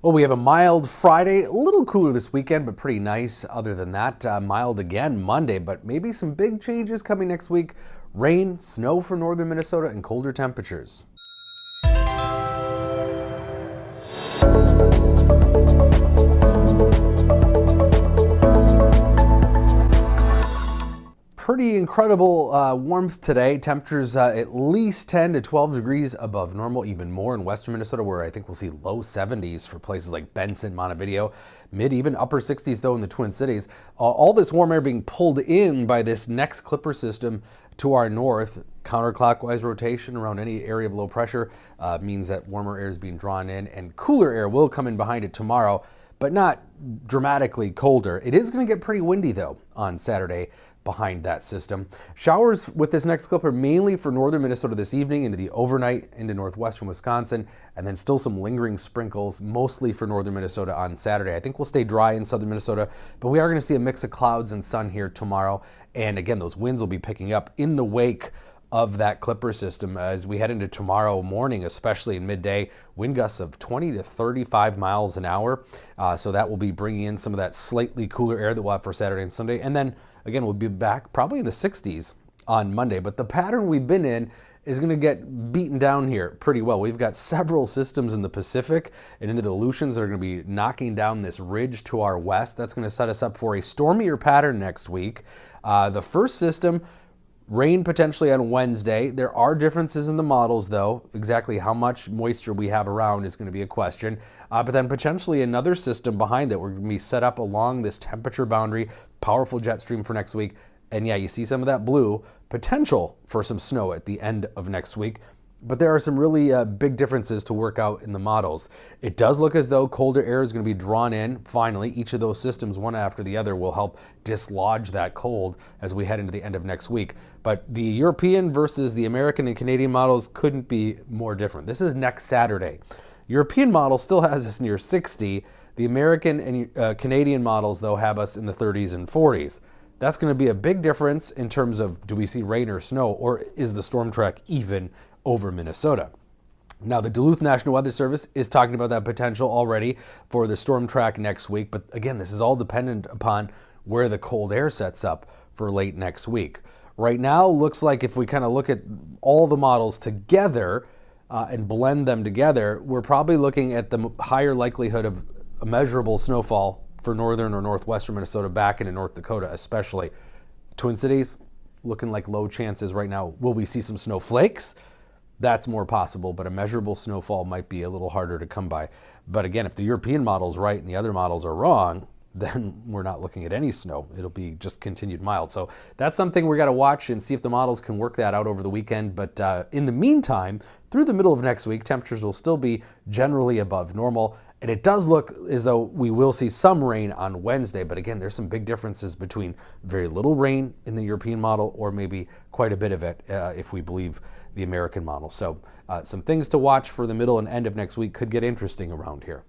Well, we have a mild Friday, a little cooler this weekend, but pretty nice. Other than that, mild again Monday, but maybe some big changes coming next week. Rain, snow for northern Minnesota, and colder temperatures. Pretty incredible warmth today. Temperatures at least 10 to 12 degrees above normal, even more in western Minnesota, where I think we'll see low 70s for places like Benson, Montevideo, even upper 60s though in the Twin Cities. All this warm air being pulled in by this next clipper system to our north. Counterclockwise rotation around any area of low pressure means that warmer air is being drawn in, and cooler air will come in behind it tomorrow, but not dramatically colder. It is going to get pretty windy though on Saturday behind that system. Showers with this next clipper mainly for northern Minnesota this evening into the overnight into northwestern Wisconsin, and then still some lingering sprinkles mostly for northern Minnesota on Saturday. I think we'll stay dry in southern Minnesota, but we are going to see a mix of clouds and sun here tomorrow. And again, those winds will be picking up in the wake of that clipper system as we head into tomorrow morning, especially in midday. Wind gusts of 20 to 35 miles an hour. So that will be bringing in some of that slightly cooler air that we'll have for Saturday and Sunday. And then again, we'll be back probably in the 60s on Monday. But the pattern we've been in is going to get beaten down here pretty well. We've got several systems in the Pacific and into the Aleutians that are going to be knocking down this ridge to our west. That's going to set us up for a stormier pattern next week. The first system, rain potentially on Wednesday. There are differences in the models, though. Exactly how much moisture we have around is going to be a question. But then potentially another system behind that. We're going to be set up along this temperature boundary, powerful jet stream for next week. And yeah, you see some of that blue, potential for some snow at the end of next week. But there are some really big differences to work out in the models. It does look as though colder air is going to be drawn in. Finally, each of those systems, one after the other, will help dislodge that cold as we head into the end of next week. But the European versus the American and Canadian models couldn't be more different. This is next Saturday. European model still has us near 60. The American and Canadian models, though, have us in the 30s and 40s. That's going to be a big difference in terms of, do we see rain or snow, or is the storm track even over Minnesota? Now, the Duluth National Weather Service is talking about that potential already for the storm track next week. But again, this is all dependent upon where the cold air sets up for late next week. Right now, looks like if we kind of look at all the models together and blend them together, we're probably looking at the higher likelihood of a measurable snowfall for northern or northwestern Minnesota, back into North Dakota especially. Twin Cities, looking like low chances right now. Will we see some snowflakes? That's more possible, but a measurable snowfall might be a little harder to come by. But again, if the European model's right and the other models are wrong, then we're not looking at any snow. It'll be just continued mild. So that's something we got to watch and see if the models can work that out over the weekend. But in the meantime, through the middle of next week, temperatures will still be generally above normal. And it does look as though we will see some rain on Wednesday. But again, there's some big differences between very little rain in the European model or maybe quite a bit of it if we believe the American model. So some things to watch for the middle and end of next week. Could get interesting around here.